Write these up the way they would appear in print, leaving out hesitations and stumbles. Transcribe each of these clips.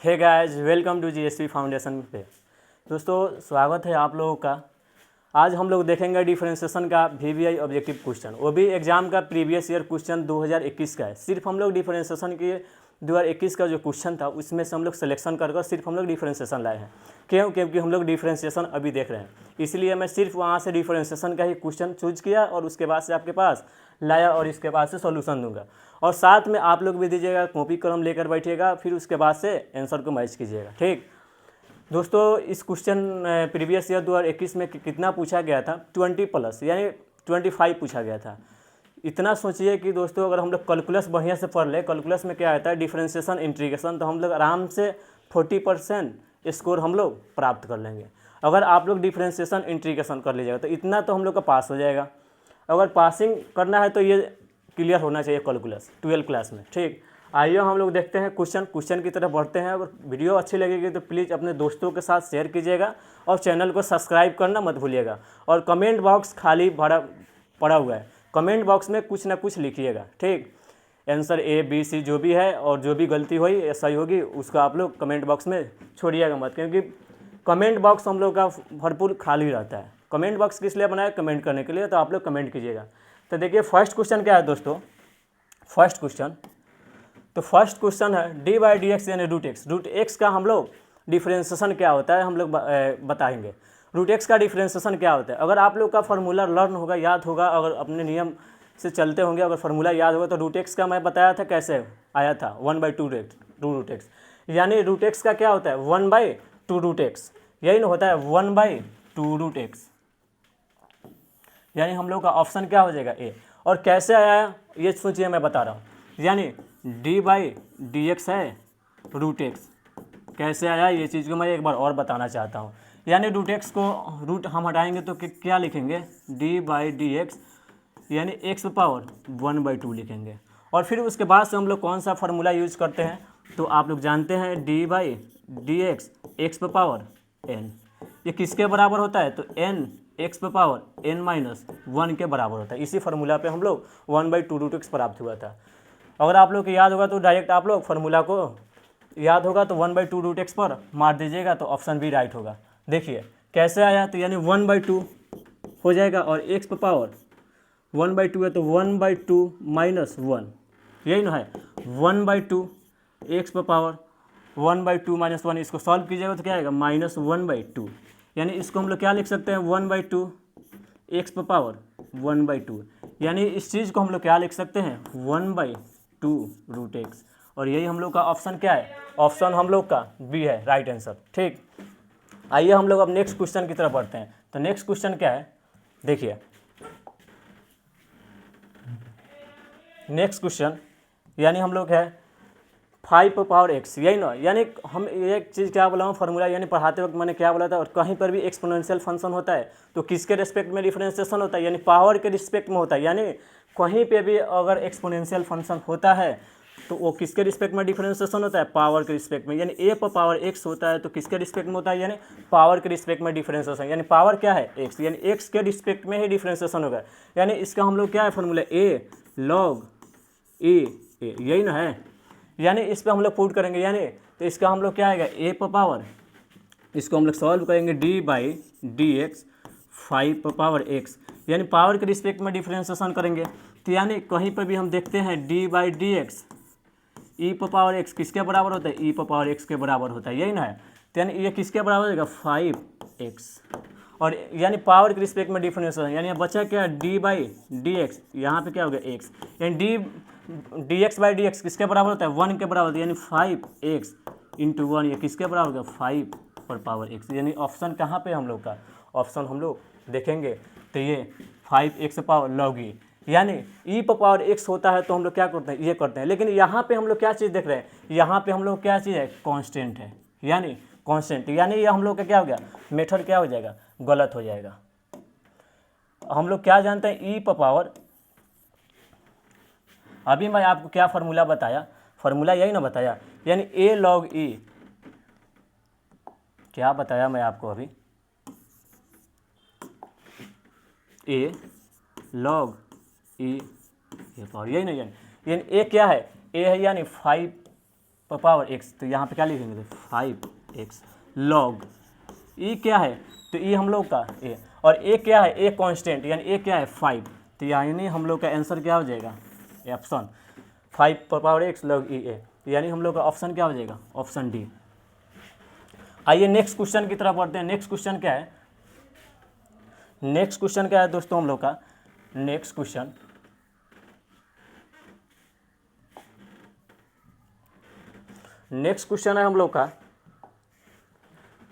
Hey guys, welcome to GSP foundation पे। दोस्तों, स्वागत है आप लोगों का। आज हम लोग देखेंगे डिफरेंशिएशन का वीवीआई ऑब्जेक्टिव क्वेश्चन, वो भी एग्जाम का प्रीवियस ईयर क्वेश्चन 2021 का है। सिर्फ हम लोग डिफरेंशिएशन के 2021 का जो क्वेश्चन था उसमें से हम लोग सिलेक्शन कर सिर्फ हम लोग डिफरेंशिएशन लाए हैं। क्यों? क्योंकि हम लोग डिफरेंशिएशन अभी देख रहे हैं, इसलिए मैं सिर्फ वहाँ से डिफरेंशिएशन का ही क्वेश्चन चूज किया और उसके बाद से आपके पास लाया और इसके बाद से सॉल्यूशन दूंगा। और साथ में आप लोग भी दीजिएगा, कॉपी कलम लेकर बैठिएगा, फिर उसके बाद से आंसर को मैच कीजिएगा। ठीक दोस्तों, इस क्वेश्चन प्रीवियस ईयर 2021 में कितना पूछा गया था? 20+ यानी 25 पूछा गया था। इतना सोचिए कि दोस्तों, अगर हम लोग कैलकुलस बढ़िया से पढ़ ले, कैलकुलस में क्या आता है, डिफरेंशिएशन, इंटीग्रेशन, तो हम लोग आराम से 40% स्कोर हम लोग प्राप्त कर लेंगे। अगर आप लोग डिफरेंशिएशन, इंटीग्रेशन कर लीजिएगा तो इतना तो हम लोग का पास हो जाएगा। अगर पासिंग करना है तो ये क्लियर होना चाहिए कैलकुलस 12 क्लास में। ठीक, आइए हम लोग देखते हैं क्वेश्चन की तरफ बढ़ते हैं। अगर वीडियो अच्छी लगेगी तो प्लीज़ अपने दोस्तों के साथ शेयर कीजिएगा और चैनल को सब्सक्राइब करना मत भूलिएगा। और कमेंट बॉक्स खाली पड़ा हुआ है, कमेंट बॉक्स में कुछ ना कुछ लिखिएगा। ठीक, आंसर A B C जो भी है, और जो भी गलती हुई या सही होगी उसको आप लोग कमेंट बॉक्स में छोड़िएगा मत, क्योंकि कमेंट बॉक्स हम लोग का भरपूर खाली रहता है। कमेंट बॉक्स किस लिए बनाया? कमेंट करने के लिए, तो आप लोग कमेंट कीजिएगा। तो देखिए फर्स्ट क्वेश्चन क्या है दोस्तों। फर्स्ट क्वेश्चन है d/dx यानी √x। √x का हम लोग डिफरेंशिएशन क्या होता है हम लोग बताएंगे। √x का डिफरेंशिएशन क्या होता है? अगर आप लोग का फार्मूला लर्न होगा, याद होगा, अगर अपने नियम से चलते होंगे, अगर फार्मूला याद होगा तो √x का मैं बताया था कैसे आया था, 1/2 यानी √x का क्या होता है? 1/2 यही ना होता है, 1/2 यानी हम लोग का ऑप्शन क्या हो जाएगा? ए। और कैसे आया ये सोचिए, मैं बता रहा हूँ। यानी d/dx है √x, कैसे आया ये चीज़ को मैं एक बार और बताना चाहता हूँ। यानी √x को रूट हम हटाएंगे तो क्या लिखेंगे? d/dx यानी x 1/2 लिखेंगे। और फिर उसके बाद से हम लोग कौन सा फार्मूला यूज करते हैं? तो आप लोग जानते हैं d/dx x⁻n, ये किसके बराबर होता है? तो n x⁻n-1 के बराबर होता है। इसी फार्मूला पे हम लोग 1/2 प्राप्त हुआ था। अगर आप लोग को याद होगा तो डायरेक्ट आप लोग फार्मूला को याद होगा तो 1/2 पर मार दीजिएगा तो ऑप्शन भी राइट होगा। देखिए कैसे आया, तो यानी 1/2 हो जाएगा और x 1/2 है तो 1/2 - 1, यही ना है, 1/2 x 1/2 - 1, इसको सॉल्व कीजिएगा तो क्या आएगा? -1/2। यानी इसको हम लोग क्या लिख सकते हैं? 1/2 x 1/2, यानी इस चीज़ को हम लोग क्या लिख सकते हैं? 1/2 √x। और यही हम लोग का ऑप्शन क्या है? ऑप्शन हम लोग का बी है, राइट आंसर। ठीक, आइए हम लोग अब नेक्स्ट क्वेश्चन की तरफ बढ़ते हैं। तो नेक्स्ट क्वेश्चन क्या है, देखिए नेक्स्ट क्वेश्चन यानी हम लोग है 5x, यही ना। यानी हम एक चीज़ क्या बोला हूँ, फार्मूला यानी पढ़ाते वक्त मैंने क्या बोला था, और कहीं पर भी एक्सपोनेंशियल फंक्शन होता है तो किसके रिस्पेक्ट में डिफरेंशिएशन होता है? यानी पावर के रिस्पेक्ट में होता है। यानी कहीं पे भी अगर एक्सपोनेंशियल फंक्शन होता है तो वो किसके रिस्पेक्ट में डिफरेंशिएशन होता है? पावर के रिस्पेक्ट में। यानी a⁻x होता है तो किसके रिस्पेक्ट में होता है? यानी पावर के रिस्पेक्ट में डिफरेंशिएशन। यानी पावर क्या है? x, यानी x के रिस्पेक्ट में ही डिफरेंशिएशन होगा। यानी इसका हम लोग क्या है फार्मूला? a log a, यही ना है। यानी इस पर हम लोग पुट करेंगे, यानी तो इसका हम लोग क्या आएगा? a⁻, इसको हम लोग सॉल्व करेंगे d/dx 5x, यानी पावर के रिस्पेक्ट में डिफरेंशिएशन करेंगे। तो यानी कहीं पर भी हम देखते हैं d/dx e⁻x किसके बराबर होता है? e⁻x के बराबर होता है, यही ना है। तो यानी ये किसके बराबर होगा? 5x। और यानी पावर के रिस्पेक्ट में डिफरेंशिएशन, यानी बचा क्या? d/dx, यहाँ पे क्या हो गया? x, यानी dx/dx किसके बराबर होता है? 1 के बराबर, यानी 5x × 1, ये किसके बराबर होगा? 5 x। यानी ऑप्शन कहाँ पे हम लोग का? ऑप्शन हम लोग देखेंगे तो ये 5x log e, यानी e⁻x होता है तो हम लोग क्या करते हैं? ये करते हैं। लेकिन यहाँ पे हम लोग क्या चीज़ देख रहे हैं? यहाँ पे हम लोग क्या चीज़ है? कांस्टेंट है, यानी कांस्टेंट, यानी ये हम लोग का क्या हो गया? मेथड क्या हो जाएगा? गलत हो जाएगा। हम लोग क्या जानते हैं? अभी मैं आपको क्या फार्मूला बताया? फार्मूला यही ना बताया, यानी a log e, क्या बताया मैं आपको अभी? a log e, ये पावर, यही ना। यानी a क्या है? a है यानी 5 पर पावर एक्स, तो यहाँ पे क्या लिखेंगे तो 5x लॉग ई क्या है तो ई हम लोग का ए, और ए क्या है ए कांस्टेंट यानी ए क्या है 5, तो यानी हम लोग का आंसर क्या हो जाएगा ऑप्शन 5 पर पावर एक्स लॉग ई ए, यानी हम लोग का ऑप्शन क्या हो जाएगा ऑप्शन डी। आइए नेक्स्ट क्वेश्चन की तरफ बढ़ते हैं। नेक्स्ट क्वेश्चन क्या है, नेक्स्ट क्वेश्चन क्या है दोस्तों हम लोग का नेक्स्ट क्वेश्चन है हम लोग का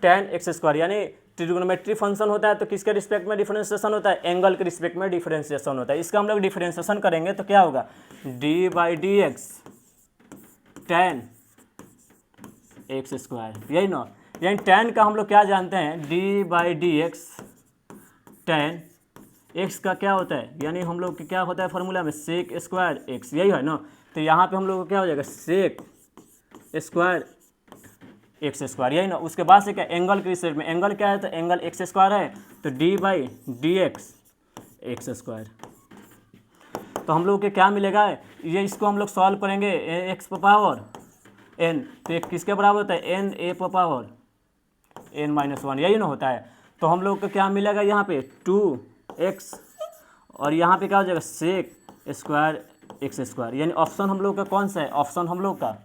tan एक्स स्क्वायर, यानी ट्रिग्नोमेट्री फंक्शन होता है तो किसके रिस्पेक्ट में डिफरेंशिएशन होता है एंगल के रिस्पेक्ट में डिफरेंशिएशन होता है। इसका हम लोग डिफरेंशिएशन करेंगे तो क्या होगा d/dx tan एक्स स्क्वायर, यही ना, यानी tan का हम लोग क्या जानते हैं d/dx tan x का क्या होता है, यानी हम लोग क्या होता है फार्मूला में सेक स्क्वायर x, यही है ना। तो यहाँ पे हम लोग को क्या हो जाएगा सेक स्क्वायर एक्स स्क्वायर, यही ना। उसके बाद से क्या एंगल के रिस्पेक्ट में एंगल क्या है तो एंगल एक्स स्क्वायर है तो d/dx एक्स स्क्वायर। तो हम लोग के क्या मिलेगा ये, इसको हम लोग सॉल्व करेंगे एक्स पर पावर n, तो एक किसके बराबर होता है n a पर पावर n-1, यही ना होता है। तो हम लोग को क्या मिलेगा यहाँ पे 2x और यहाँ पे क्या हो जाएगा सेक स्क्वायर एक्स स्क्वायर, यानी ऑप्शन हम लोग का कौन सा है, ऑप्शन हम लोग का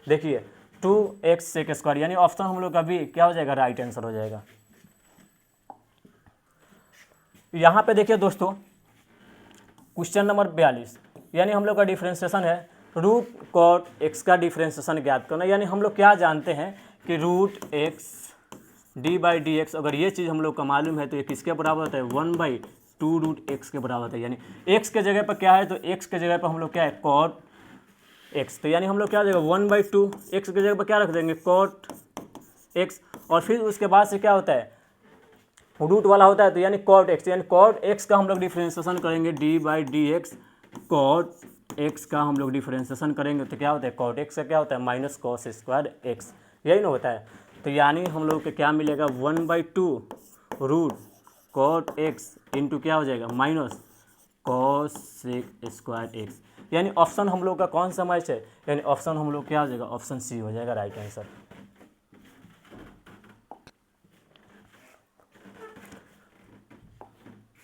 देखिए 2x सेक स्क्वायर, यानी ऑप्शन हम लोग का भी क्या हो जाएगा राइट आंसर हो जाएगा। यहाँ पे देखिए दोस्तों क्वेश्चन नंबर 42, यानी हम लोग का डिफरेंशिएशन है रूट कॉट एक्स का डिफरेंशिएशन ज्ञात करना, यानी हम लोग क्या जानते हैं कि रूट एक्स d/dx, अगर ये चीज़ हम लोग का मालूम है तो ये किसके बराबर होता है 1/2 रूट एक्स के बराबर होता है, यानी x के जगह पर क्या है तो x के जगह पर हम लोग क्या है कॉट एक्स, तो यानी हम लोग क्या हो जाएगा 1/2 एक्स की जगह पर क्या रख देंगे कॉट एक्स, और फिर उसके बाद से क्या होता है रूट वाला होता है तो यानी कॉट एक्स, यानी कॉट एक्स का हम लोग डिफरेंशिएशन करेंगे d/dx कॉट एक्स का हम लोग डिफरेंशिएशन करेंगे तो क्या होता है कॉट एक्स का क्या होता है माइनस कॉस स्क्वायर एक्स, यही ना होता है। तो यानी हम लोग को क्या मिलेगा 1/2 रूट कॉट एक्स इंटू क्या हो जाएगा माइनस कॉस स्क्वायर एक्स, यानी ऑप्शन हम लोग का कौन सा मैच है, यानी ऑप्शन हम लोग क्या हो जाएगा ऑप्शन सी हो जाएगा राइट आंसर।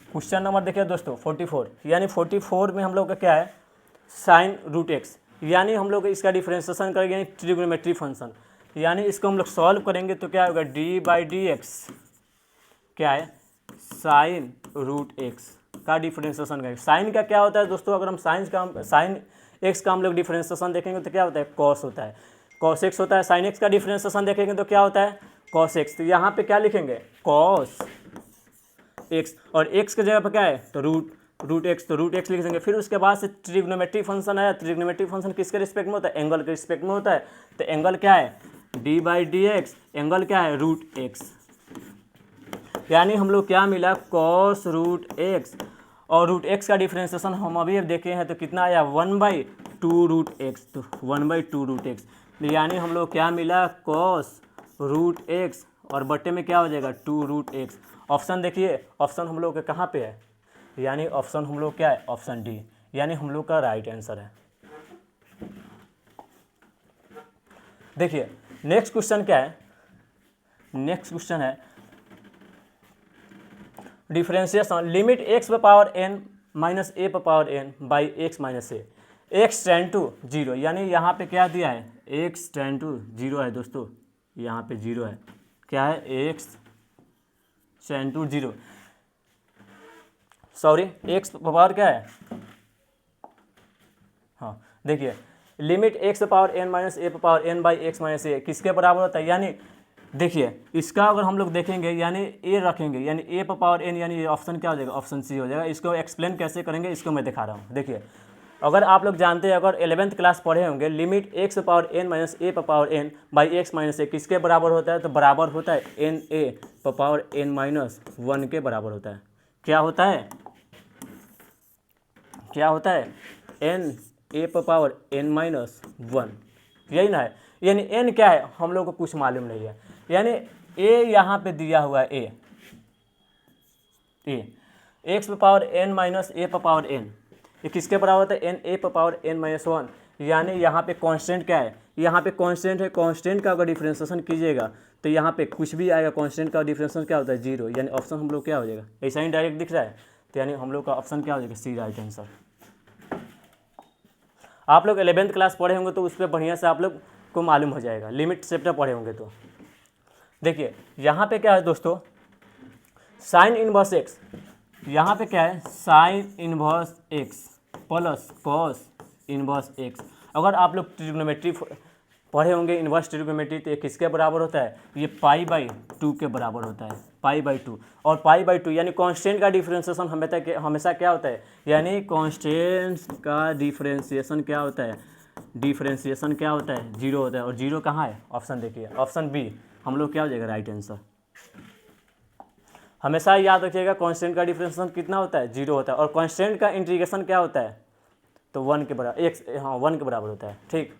क्वेश्चन नंबर देखिए दोस्तों 44, यानी 44 में हम लोग का क्या है साइन रूट एक्स, यानी हम लोग इसका डिफरेंशिएशन करेंगे यानी ट्रिग्नोमेट्री फंक्शन, यानी इसको हम लोग सॉल्व करेंगे तो क्या होगा d/dx क्या है साइन रूट एक्स का डिफरेंशिएशन करेंगे। साइन का क्या होता है दोस्तों, अगर हम साइन एक्स का हम लोग डिफरेंशिएशन देखेंगे तो क्या होता है कॉस होता है, कॉस एक्स होता है। साइन एक्स का डिफरेंशिएशन देखेंगे तो क्या होता है कॉस एक्स, तो यहाँ पे क्या लिखेंगे कॉस एक्स, और एक्स की जगह पर क्या है तो रूट एक्स, तो रूट एक्स लिख देंगे। फिर उसके बाद से ट्रिग्नोमेट्री फंक्शन है, ट्रिग्नोमेट्री फंक्शन किसके रिस्पेक्ट में होता है एंगल के रिस्पेक्ट में होता है, तो एंगल क्या है d/dx, एंगल क्या है रूट एक्स, यानी हम लोग क्या मिला कॉस रूट एक्स, और रूट एक्स का डिफरेंशिएशन हम अभी देखे हैं तो कितना आया 1/2 रूट एक्स, तो 1/2 रूट एक्स, यानी हम लोग क्या मिला कॉस रूट एक्स और बट्टे में क्या हो जाएगा 2 रूट एक्स। ऑप्शन देखिए ऑप्शन हम लोग का कहाँ पे है, यानी ऑप्शन हम लोग क्या है ऑप्शन डी, यानी हम लोग का राइट आंसर है। देखिए नेक्स्ट क्वेश्चन क्या है, नेक्स्ट क्वेश्चन है डिफरेंशिएशन लिमिट x पर पावर n माइनस a पर power n by x minus a x tend to 0, यानी यहाँ पे क्या दिया है x टेंड टू 0 है दोस्तों, यहाँ पे 0 है, क्या है x tend to 0, sorry x पर पावर क्या है, हाँ देखिए लिमिट x पर पावर n माइनस a पर power n by x minus a किसके बराबर होता है, यानी देखिए इसका अगर हम लोग देखेंगे यानी a रखेंगे यानी a पर पावर n, यानी ये ऑप्शन क्या हो जाएगा ऑप्शन सी हो जाएगा। इसको एक्सप्लेन कैसे करेंगे इसको मैं दिखा रहा हूँ। देखिए अगर आप लोग जानते हैं अगर 11th क्लास पढ़े होंगे लिमिट x पर पावर n माइनस a पर power n by x minus a किसके बराबर होता है, तो बराबर होता है n a पर पावर n माइनस 1 के बराबर होता है। क्या होता है, क्या होता है n a पर पावर n माइनस 1, यही ना है। यानी n क्या है हम लोग को कुछ मालूम नहीं है, यानी a यहाँ पे दिया हुआ है a x पर पावर n माइनस a पर पावर n, ये किसके बराबर होता है n a पर पावर n माइनस 1, यानी यहाँ पे कांस्टेंट क्या है, यहाँ पे कांस्टेंट है, कांस्टेंट का अगर डिफरेंशिएशन कीजिएगा तो यहाँ पे कुछ भी आएगा, कांस्टेंट का डिफरेंशिएशन क्या होता है 0, यानी ऑप्शन हम लोग क्या हो जाएगा, ऐसा ही डायरेक्ट दिख रहा है, तो यानी हम लोग का ऑप्शन क्या हो जाएगा, सी राइट आंसर। आप लोग 11th क्लास पढ़े होंगे तो उस पर बढ़िया से आप लोग को मालूम हो जाएगा, लिमिट चैप्टर पढ़े होंगे तो। देखिए यहाँ पे क्या है दोस्तों, साइन इनवर्स एक्स, यहाँ पे क्या है sine inverse x plus cos inverse x. अगर आप लोग ट्रिग्नोमेट्री पढ़े होंगे, इनवर्स ट्रिग्नोमेट्री, तो ये किसके बराबर होता है, ये π/2 के बराबर होता है, π/2। और π/2 यानी कांस्टेंट का डिफरेंशिएशन हमेशा क्या होता है, यानी कांस्टेंट का डिफरेंशिएशन क्या होता है, डिफरेंशिएशन क्या होता है 0 होता है। और 0 कहाँ है, ऑप्शन देखिए, ऑप्शन बी हम लोग क्या हो जाएगा राइट आंसर। हमेशा याद रखिएगा कांस्टेंट का डिफरेंशिएशन कितना होता है 0 होता है, और कांस्टेंट का इंटीग्रेशन क्या होता है तो 1 के बराबर, 1 के बराबर होता है। ठीक,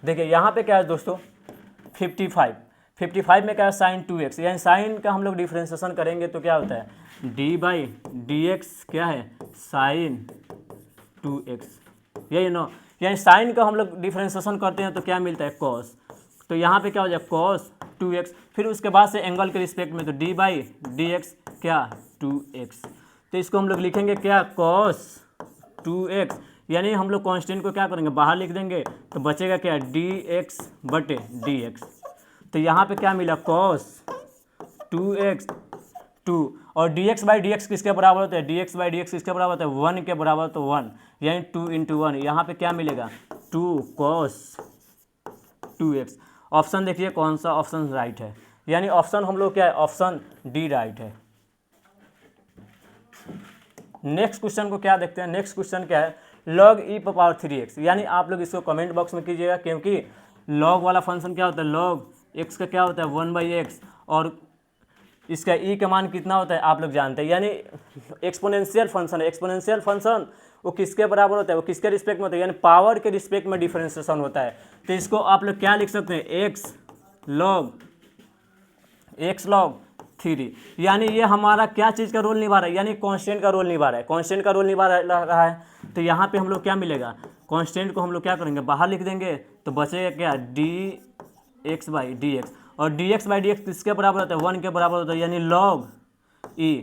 देखिए यहाँ पे क्या है दोस्तों 55 में क्या है साइन 2x, यानी साइन का हम लोग डिफरेंशिएशन करेंगे तो क्या होता है d/dx क्या है साइन 2x, यही ना, यानी साइन का हम लोग डिफरेंशिएशन करते हैं तो क्या मिलता है कॉस, तो यहाँ पे क्या हो जाए कॉस 2x, फिर उसके बाद से एंगल के रिस्पेक्ट में तो d/dx क्या 2x, तो इसको हम लोग लिखेंगे क्या कॉस 2x, यानी हम लोग कांस्टेंट को क्या करेंगे बाहर लिख देंगे तो बचेगा क्या dx/dx, तो यहाँ पे क्या मिला cos 2x 2, और dx/dx किसके बराबर होता है, dx/dx किसके बराबर होता है 1 के बराबर, तो 1 यानी 2 × 1, यहाँ पे क्या मिलेगा 2 cos 2x। ऑप्शन देखिए कौन सा ऑप्शन राइट है, यानी ऑप्शन हम लोग क्या है ऑप्शन डी राइट है। नेक्स्ट क्वेश्चन को क्या देखते हैं, नेक्स्ट क्वेश्चन क्या है log e⁻3x, यानी आप लोग इसको कमेंट बॉक्स में कीजिएगा, क्योंकि log वाला फंक्शन क्या होता है, log x का क्या होता है 1/x, और इसका e का मान कितना होता है आप लोग जानते हैं, यानी एक्सपोनेंशियल फंक्शन है, एक्सपोनेंशियल फंक्शन वो किसके बराबर होता है, वो किसके रिस्पेक्ट में होता है, यानी पावर के रिस्पेक्ट में डिफरेंशिएशन होता है, तो इसको आप लोग क्या लिख सकते हैं x log 3, यानी ये हमारा क्या चीज़ का रोल निभा रहा है, यानी कांस्टेंट का रोल निभा रहा है, कांस्टेंट का रोल निभा रहा है, तो यहाँ पे हम लोग क्या मिलेगा कांस्टेंट को हम लोग क्या करेंगे बाहर लिख देंगे तो बचेगा क्या dx/dx, और dx/dx किसके बराबर होता है 1 के बराबर होता है, यानी log e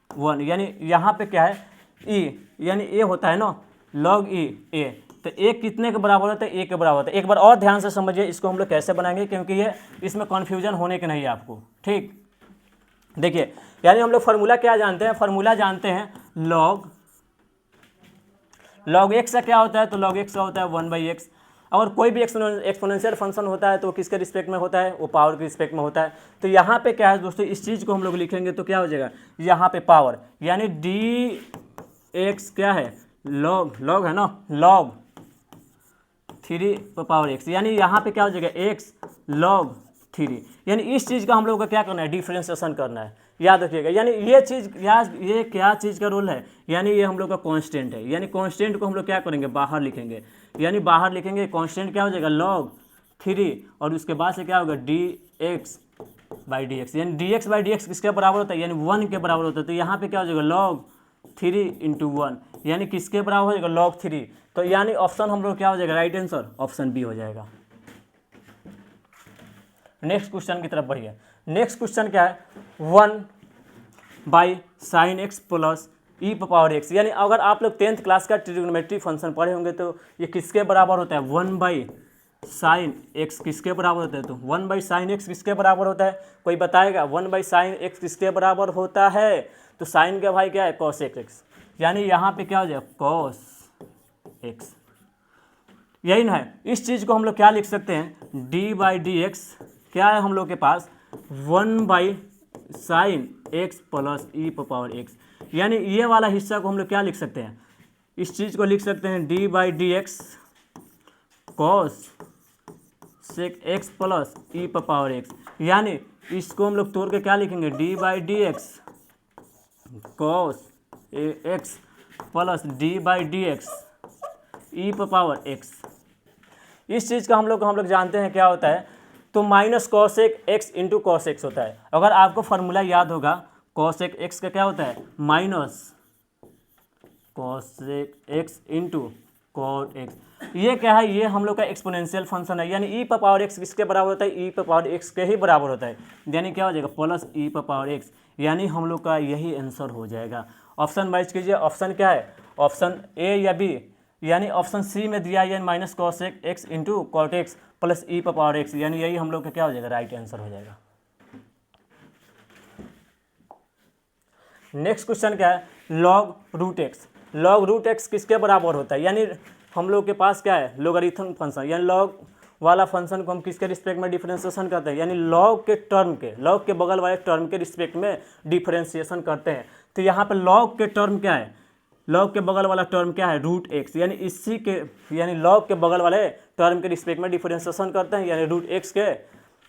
1, यानी यहाँ पे क्या है e यानी a होता है ना, log e a, तो a कितने के बराबर होता है, a के बराबर होता है। एक बार और ध्यान से समझिए इसको हम लोग कैसे बनाएंगे, क्योंकि ये इसमें कन्फ्यूजन होने के नहीं है आपको। ठीक, देखिए यानी हम लोग फार्मूला क्या जानते हैं, फार्मूला जानते हैं log x का क्या होता है, तो log x का होता है 1/x। अगर कोई भी एक्सपोनेंशियल फंक्शन होता है तो वो किसके रिस्पेक्ट में होता है, वो पावर के रिस्पेक्ट में होता है। तो यहाँ पे क्या है दोस्तों, इस चीज़ को हम लोग लिखेंगे तो क्या हो जाएगा, यहाँ पे पावर यानी dx क्या है log है ना, log 3/x, यानी यहाँ पे क्या हो जाएगा x log 3, यानी इस चीज़ का हम लोग का क्या करना है डिफरेंशिएशन करना है, याद रखिएगा। यानी ये चीज़ ये क्या चीज़ का रोल है, यानी ये हम लोग का कांस्टेंट है, यानी कांस्टेंट को हम लोग क्या करेंगे बाहर लिखेंगे, यानी बाहर लिखेंगे कांस्टेंट क्या हो जाएगा log 3, और उसके बाद से क्या होगा dx/dx, यानी dx/dx किसके बराबर होता है, यानी 1 के बराबर होता है, तो यहाँ पे क्या हो जाएगा log 3 × 1, यानी किसके बराबर हो जाएगा log 3, तो यानी ऑप्शन हम लोग क्या हो जाएगा राइट आंसर ऑप्शन बी हो जाएगा। नेक्स्ट क्वेश्चन की तरफ बढ़िए। नेक्स्ट क्वेश्चन क्या है 1/sin x प्लस e⁻x, यानी अगर आप लोग 10th क्लास का ट्रिग्नोमेट्री फंक्शन पढ़े होंगे तो ये किसके बराबर होता है 1/sin x किसके बराबर होता है, तो 1/sin x किसके बराबर होता है, कोई बताएगा 1/sin x किसके बराबर होता है, तो साइन का भाई क्या है cos x, यानी यहाँ पे क्या हो जाएगा cos x, यही ना है। इस चीज़ को हम लोग क्या लिख सकते हैं d/dx क्या है हम लोग के पास 1/sin x प्लस e⁻x, यानी ये वाला हिस्सा को हम लोग क्या लिख सकते हैं, इस चीज़ को लिख सकते हैं d/dx cos x plus e⁻x, यानी इसको हम लोग तोड़ के क्या लिखेंगे d/dx cos x plus d/dx e⁻x। इस चीज़ का हम लोग जानते हैं क्या होता है, तो minus cos x into cos x होता है। अगर आपको फार्मूला याद होगा cos x का क्या होता है minus cos x into cot x. ये क्या है, ये हम लोग का एक्सपोनेंशियल फंक्शन है, यानी ई पर पावर एक्स किसके बराबर होता है, ई पर पावर एक्स के ही बराबर होता है, यानी क्या हो जाएगा प्लस ई पर पावर एक्स, यानी हम लोग का यही आंसर हो जाएगा। ऑप्शन वाइज कीजिए, ऑप्शन क्या है, ऑप्शन ए या बी, यानी ऑप्शन सी में दिया है minus cos x into cot x plus e पर पावर एक्स, यानी यही हम लोग का क्या हो जाएगा, राइट आंसर हो जाएगा। नेक्स्ट क्वेश्चन क्या है, log root x. Log root x किसके बराबर होता है, यानी हम लोग के पास क्या है, लोगरिथम फंक्शन, यानी लॉग वाला फंक्शन को हम किसके रिस्पेक्ट में डिफरेंशिएशन करते हैं, यानी लॉग के टर्म के, लॉग के बगल वाले टर्म के रिस्पेक्ट में डिफरेंशिएशन करते हैं। तो यहाँ पे लॉग के टर्म क्या है, लॉग के बगल वाला टर्म क्या है, रूट एक्स, यानी इसी के, यानी लॉग के बगल वाले टर्म के रिस्पेक्ट में डिफरेंशिएशन करते हैं, यानी रूट एक्स के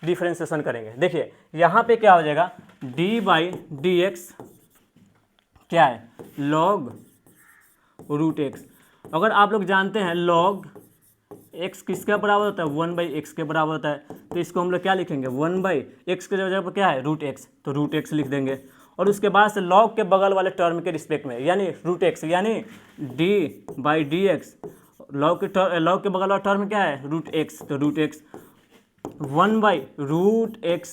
डिफरेंशिएशन करेंगे। देखिए यहाँ पे क्या हो जाएगा, डी बाई डी एक्स क्या है, लॉग रूट एक्स। अगर आप लोग जानते हैं लॉग एक्स किसके बराबर होता है, 1/x के बराबर होता है, तो इसको हम लोग क्या लिखेंगे, 1/x के जगह पर क्या है रूट एक्स, तो रूट एक्स लिख देंगे। और उसके बाद से लॉग के बगल वाले टर्म के रिस्पेक्ट में, यानी रूट एक्स, यानी d by d x, log के बगल वाला टर्म क्या है, रूट एक्स, तो root x 1/√x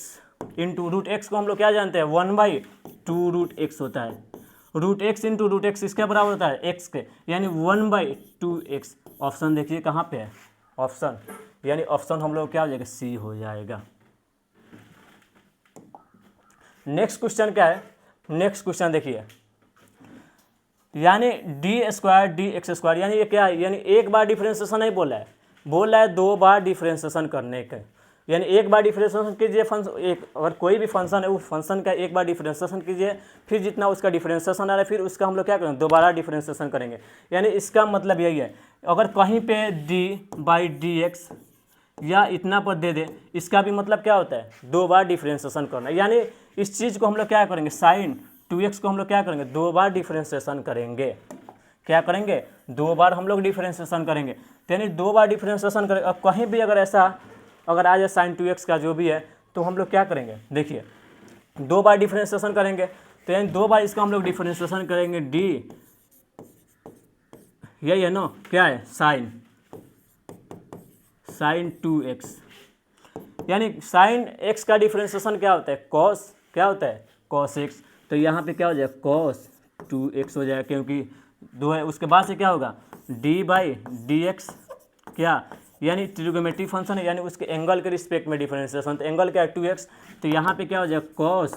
into root x को हम लोग क्या जानते हैं, 1/2√x होता है। Root x into root x इसके बराबर होता है एक्स के, यानी 1/2x। ऑप्शन देखिए कहाँ पे है, ऑप्शन, यानी ऑप्शन हम लोग क्या हो जाएगा, सी हो जाएगा। नेक्स्ट क्वेश्चन क्या है, नेक्स्ट क्वेश्चन देखिए, यानी d² dx², यानी ये क्या है, यानी एक बार डिफरेंशिएशन नहीं बोला है, बोल रहा है 2 बार डिफरेंशिएशन करने के, यानी एक बार डिफरेंशिएशन कीजिए फंक्शन, एक अगर कोई भी फंक्शन है उस फंक्शन का एक बार डिफरेंशिएशन कीजिए, फिर जितना उसका डिफरेंशिएशन आ रहा है फिर उसका हम लोग क्या करेंगे, दोबारा डिफरेंशिएशन करेंगे। यानी इसका मतलब यही है, अगर कहीं पे d/dx या इतना पर दे दे, इसका भी मतलब क्या होता है, 2 बार डिफरेंशिएशन करना, यानी इस चीज़ को हम लोग क्या करेंगे, sin 2x को हम लोग क्या करेंगे, 2 बार डिफरेंशिएशन करेंगे, क्या करेंगे, 2 बार हम लोग डिफरेंशिएशन करेंगे। तो यानी 2 बार डिफरेंशिएशन करेंगे। अब कहीं भी अगर ऐसा अगर आ जाए sin 2x का जो भी है, तो हम लोग क्या करेंगे, देखिए 2 बार डिफरेंशिएशन करेंगे, तो यानी 2 बार इसका हम लोग डिफरेंशिएशन करेंगे, डी यही है ना, क्या है sin 2x, यानी sin x का डिफरेंशिएशन क्या होता है, cos, क्या होता है cos x, तो यहाँ पे क्या हो जाएगा cos 2x हो जाएगा, क्योंकि 2 है। उसके बाद से क्या होगा, d/dx क्या, यानी ट्रिग्नोमेट्रिक फंक्शन है, यानी उसके एंगल के रिस्पेक्ट में डिफरेंशिएशन, तो एंगल क्या है 2x, तो यहाँ पे क्या हो जाएगा cos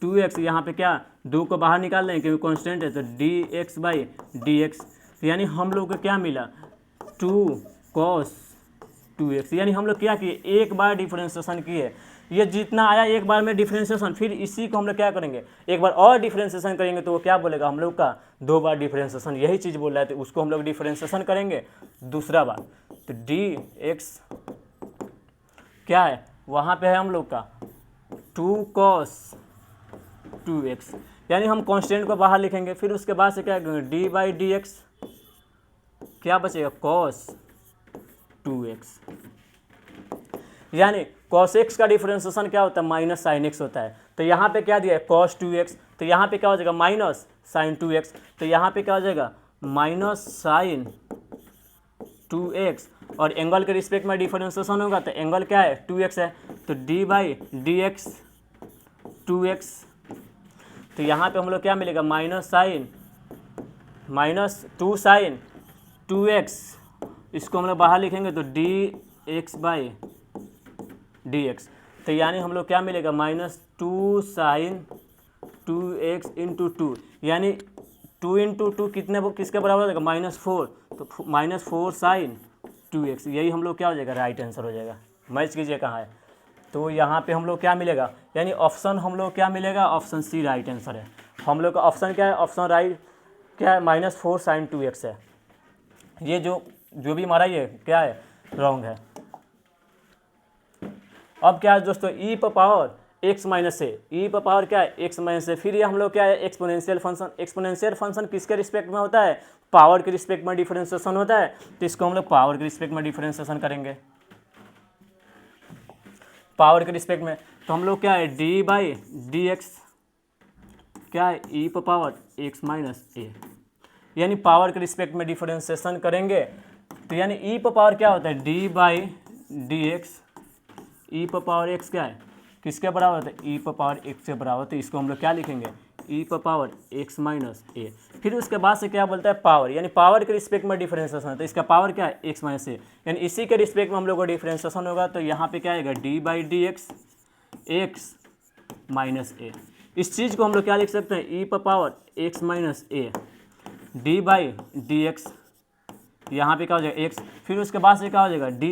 2x, यहाँ पे क्या 2 को बाहर निकाल लेंगे क्योंकि कांस्टेंट है, तो dx/dx, यानी हम लोग को क्या मिला 2 cos 2x, यानी हम लोग क्या किए, एक बार डिफरेंशिएशन किए, ये जितना आया एक बार में डिफरेंशिएशन, फिर इसी को हम लोग क्या करेंगे, एक बार और डिफरेंशिएशन करेंगे, तो वो क्या बोलेगा हम लोग का 2 बार डिफरेंशिएशन, यही चीज़ बोल रहा है, तो उसको हम लोग डिफरेंशिएशन करेंगे दूसरा बार, तो dx क्या है, वहाँ पे है हम लोग का 2 cos 2x, यानी हम कांस्टेंट को बाहर लिखेंगे, फिर उसके बाद से क्या d/dx क्या बचेगा cos 2x, यानी cos x का डिफरेंशिएशन क्या होता है, माइनस sin x होता है, तो यहाँ पे क्या दिया है cos 2x, तो यहाँ पे क्या हो जाएगा माइनस sin 2x, तो यहाँ पे क्या हो जाएगा माइनस sin 2x, और एंगल के रिस्पेक्ट में डिफरेंशिएशन होगा, तो एंगल क्या है 2x है, तो d/dx 2x, तो यहाँ पे हम लोग क्या मिलेगा माइनस 2 sin 2x, इसको हम लोग बाहर लिखेंगे तो dx/dx, तो यानी हम लोग क्या मिलेगा -2 sin 2x इंटू 2, यानी 2 इंटू 2 किसके बराबर हो जाएगा -4, तो -4 sin 2x, यही हम लोग क्या हो जाएगा राइट आंसर हो जाएगा। मैच कीजिए कहाँ है, तो यहाँ पे हम लोग क्या मिलेगा, यानी ऑप्शन हम लोग क्या मिलेगा, ऑप्शन सी राइट आंसर है। हम लोग का ऑप्शन क्या है, ऑप्शन राइट क्या है -4 sin 2x है, ये जो भी हमारा ये क्या है रॉन्ग है। अब क्या है दोस्तों, ई पर पावर एक्स माइनस ए, ई पर पावर क्या है एक्स माइनस ए, फिर ये हम लोग क्या है एक्सपोनेंशियल फंक्शन। एक्सपोनेंशियल फंक्शन किसके रिस्पेक्ट में होता है, पावर के रिस्पेक्ट में डिफरेंशिएशन होता है, तो इसको हम लोग पावर के रिस्पेक्ट में डिफरेंशिएशन करेंगे, पावर के रिस्पेक्ट में, तो हम लोग क्या है d/dx क्या है ई पर पावर एक्स माइनस ए, यानी पावर के रिस्पेक्ट में डिफरेंशिएशन करेंगे तो यानी ई पर पावर क्या होता है, डी बाई डी एक्स। ई पर पावर एक्स क्या है, किसके बराबर होता है, ई पर पावर एक्स के बराबर। तो इसको हम लोग क्या लिखेंगे, ई पर पावर एक्स माइनस ए। फिर उसके बाद से क्या बोलता है, पावर, यानी पावर के रिस्पेक्ट में डिफरेंशिएशन है तो इसका पावर क्या है, एक्स माइनस ए। यानी इसी के रिस्पेक्ट में हम लोग को डिफरेंशिएशन होगा तो यहाँ पे क्या आएगा, d by d x x minus a. इस चीज़ को हम लोग क्या लिख सकते हैं, ई पर power x minus A D by d x, यहाँ पे क्या हो जाएगा एक्स, फिर उसके बाद से क्या हो जाएगा D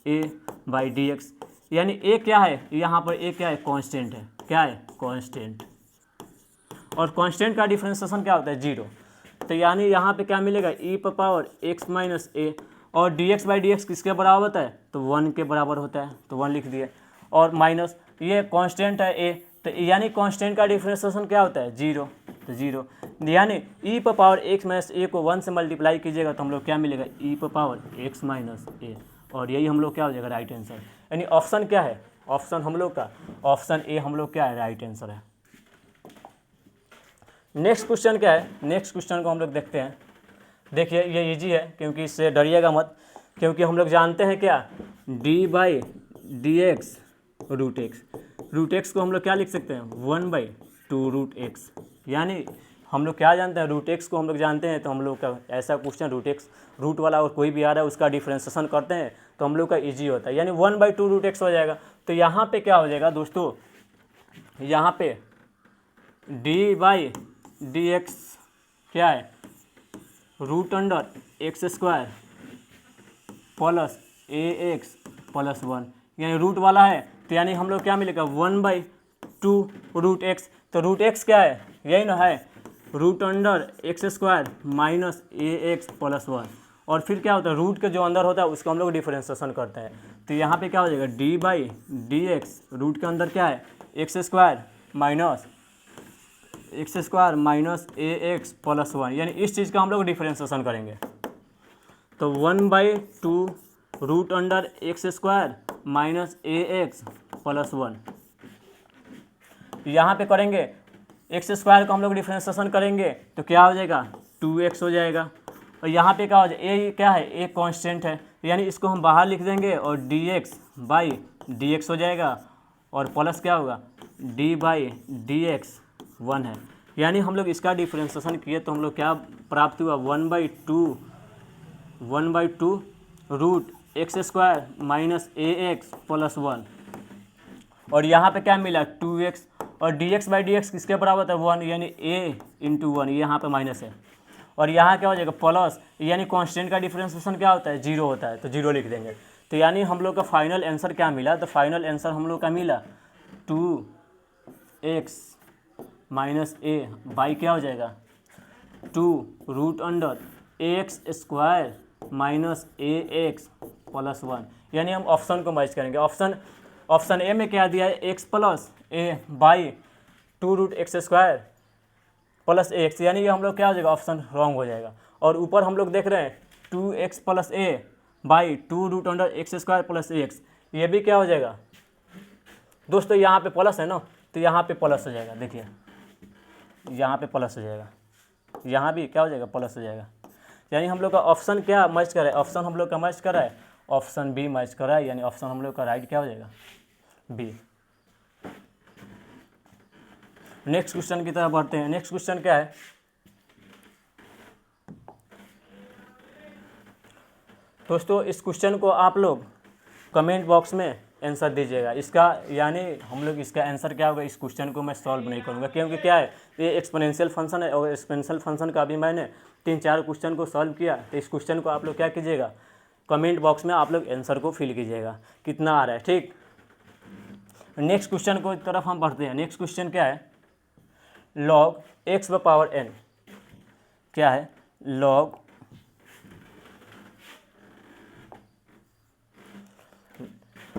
A by d x. यानी ए क्या है, यहाँ पर ए क्या है, कांस्टेंट है, क्या है, कांस्टेंट। और कांस्टेंट का डिफरेंशिएशन क्या होता है, जीरो। तो यानी यहाँ पे क्या मिलेगा, ई पर पावर एक्स माइनस ए, और D x by d x किसके बराबर होता है, तो 1 के बराबर होता है, तो 1 लिख दिए। और माइनस ये कांस्टेंट है ए, तो यानी कांस्टेंट का डिफरेंशिएशन क्या होता है, जीरो, तो जीरो। यानी ई पर पावर एक्स माइनस ए को 1 से मल्टीप्लाई कीजिएगा तो हम लोग क्या मिलेगा, ई पर पावर एक्स माइनस ए। और यही हम लोग क्या हो जाएगा, राइट आंसर। यानी ऑप्शन क्या है, ऑप्शन हम लोग का, ऑप्शन ए हम लोग क्या है, राइट आंसर है। नेक्स्ट क्वेश्चन क्या है, नेक्स्ट क्वेश्चन को हम लोग देखते हैं। देखिए ये इजी है, क्योंकि इससे डरिएगा मत, क्योंकि हम लोग जानते हैं क्या, d by d x root x. Root x को हम लोग क्या लिख सकते हैं, 1/2 रूट एक्स। यानी हम लोग क्या जानते हैं, रूट एक्स को हम लोग जानते हैं, तो हम लोग का ऐसा क्वेश्चन रूट एक्स रूट वाला और कोई भी आ रहा है उसका डिफरेंशिएशन करते हैं तो हम लोग का इजी होता है, यानी 1/2 रूट एक्स हो जाएगा। तो यहाँ पे क्या हो जाएगा दोस्तों, यहाँ पे डी बाई डी एक्स क्या है, root under x square plus a x plus 1, यानी रूट वाला है तो यानी हम लोग क्या मिलेगा, 1/2 रूट एक्स। तो रूट एक्स क्या है, यही ना है, root under x square minus a x plus 1। और फिर क्या होता है, रूट के जो अंदर होता है उसको हम लोग डिफरेंशिएशन करते हैं तो यहाँ पे क्या हो जाएगा, d by d x, root के अंदर क्या है, x square minus a x plus 1, यानी इस चीज़ का हम लोग डिफरेंशिएशन करेंगे तो 1/2 root under x square minus a x plus 1। यहाँ पे करेंगे एक्स स्क्वायर को हम लोग डिफरेंशिएशन करेंगे तो क्या हो जाएगा, 2x हो जाएगा। और यहाँ पे क्या हो जाएगा, ए क्या है, ए कांस्टेंट है, यानी इसको हम बाहर लिख देंगे और dx बाई dx हो जाएगा, और प्लस क्या होगा, d बाई dx 1 है। यानी हम लोग इसका डिफरेंशिएशन किए तो हम लोग क्या प्राप्त हुआ, 1/2 root x square minus a x plus 1। और यहाँ पे क्या मिला, 2x, और dx बाई dx किसके बराबर होता है, 1, यानी a इंटू 1, यहाँ पे माइनस है। और यहाँ क्या हो जाएगा, प्लस, यानी कांस्टेंट का डिफरेंशिएशन क्या होता है, जीरो होता है, तो जीरो लिख देंगे। तो यानी हम लोग का फाइनल आंसर क्या मिला, तो फाइनल आंसर हम लोग का मिला 2x माइनस ए बाई क्या हो जाएगा, 2 root under x square minus a x plus 1। यानी हम ऑप्शन को मैच करेंगे। ऑप्शन ए में क्या दिया है, x plus a by 2 root x square plus a x, यानी ये हम लोग क्या हो जाएगा, ऑप्शन रॉन्ग हो जाएगा। और ऊपर हम लोग देख रहे हैं 2x plus a by 2 root under x square plus a x, ये भी क्या हो जाएगा दोस्तों, यहाँ पे प्लस है ना, तो यहाँ पे प्लस हो जाएगा। देखिए यहाँ पे प्लस हो जाएगा, यहाँ भी क्या हो जाएगा, प्लस हो जाएगा। यानी हम लोग का ऑप्शन क्या मैच कर रहा है, ऑप्शन हम लोग का मैच कर रहा है, ऑप्शन बी मैच कर रहा है, यानी ऑप्शन हम लोग का राइट क्या हो जाएगा, बी। नेक्स्ट क्वेश्चन की तरफ बढ़ते हैं। नेक्स्ट क्वेश्चन क्या है, दोस्तों इस क्वेश्चन को आप लोग कमेंट बॉक्स में आंसर दीजिएगा इसका, यानी हम लोग इसका आंसर क्या होगा, इस क्वेश्चन को मैं सॉल्व नहीं करूँगा, क्योंकि क्या है, ये एक्सपोनेंशियल फंक्शन है, और एक्सपोनेंशियल फंक्शन का भी मैंने 3-4 क्वेश्चन को सॉल्व किया। तो इस क्वेश्चन को आप लोग क्या कीजिएगा, कमेंट बॉक्स में आप लोग आंसर को फिल कीजिएगा कितना आ रहा है, ठीक। नेक्स्ट क्वेश्चन को तरफ हम बढ़ते हैं। नेक्स्ट क्वेश्चन क्या है, log x पावर n, क्या है, log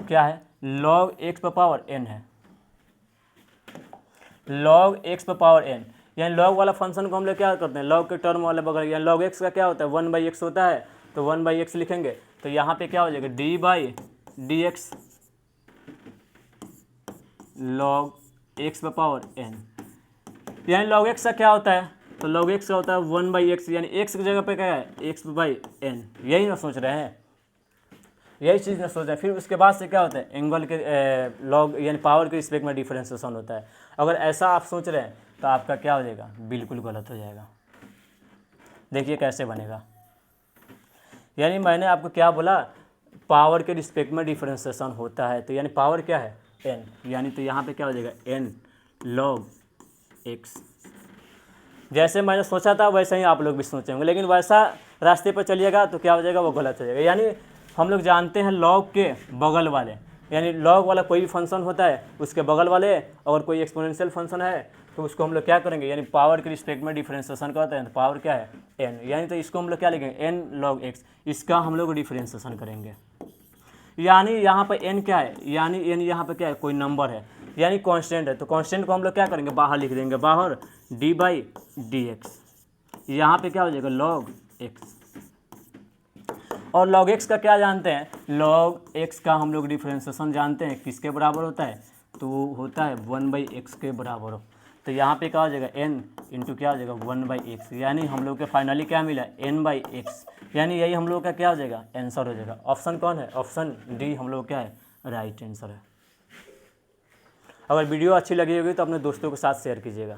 क्या है, log x पावर n है, log x पावर n, यानी log वाला फंक्शन को हम लोग क्या करते हैं, log के टर्म वाले बगल, यानी log x का क्या होता है, 1/x होता है, तो 1/x लिखेंगे। तो यहाँ पे क्या हो जाएगा, d by d x log x power n, यानी log x का क्या होता है, तो log x का होता है 1/x, यानी x की जगह पे क्या है x/n, यही ना सोच रहे हैं, यही चीज़ ना सोच रहे हैं। फिर उसके बाद से क्या होता है एंगल के लॉग यानी पावर के रिस्पेक्ट में डिफरेंशिएशन होता है। अगर ऐसा आप सोच रहे हैं तो आपका क्या हो जाएगा, बिल्कुल गलत हो जाएगा। देखिए कैसे बनेगा, यानी मैंने आपको क्या बोला, पावर के रिस्पेक्ट में डिफरेंशिएशन होता है, तो यानी पावर क्या है n, यानी तो यहाँ पे क्या हो जाएगा n log x। जैसे मैंने सोचा था वैसे ही आप लोग भी सोचे होंगे, लेकिन वैसा रास्ते पर चलिएगा तो क्या हो जाएगा, वो गलत हो जाएगा। यानी हम लोग जानते हैं लॉग के बगल वाले, यानी लॉग वाला कोई भी फंक्शन होता है उसके बगल वाले, अगर कोई एक्सपोनेंशियल फंक्शन है तो उसको हम लोग क्या करेंगे, यानी पावर के रिस्पेक्ट में डिफरेंशिएशन करते हैं, तो पावर क्या है n, यानी तो इसको हम लोग क्या लिखेंगे n log x, इसका हम लोग डिफरेंशिएशन करेंगे। यानी यहाँ पर n क्या है, यानी n यहाँ पर क्या है, कोई नंबर है, यानी कांस्टेंट है, तो कांस्टेंट को हम लोग क्या करेंगे, बाहर लिख देंगे, बाहर d/dx, यहाँ पे क्या हो जाएगा log x। और log x का क्या जानते हैं, log x का हम लोग डिफरेंशिएशन जानते हैं, किसके बराबर होता है, तो वो होता है 1/x के बराबर हो। तो यहाँ पे क्या हो जाएगा n इंटू क्या हो जाएगा 1/x, यानी हम लोग के फाइनली क्या मिला n/x, यानी यही हम लोग का क्या हो जाएगा आंसर हो जाएगा। ऑप्शन कौन है, ऑप्शन डी हम लोग क्या है राइट आंसर है। अगर वीडियो अच्छी लगी होगी तो अपने दोस्तों के साथ शेयर कीजिएगा।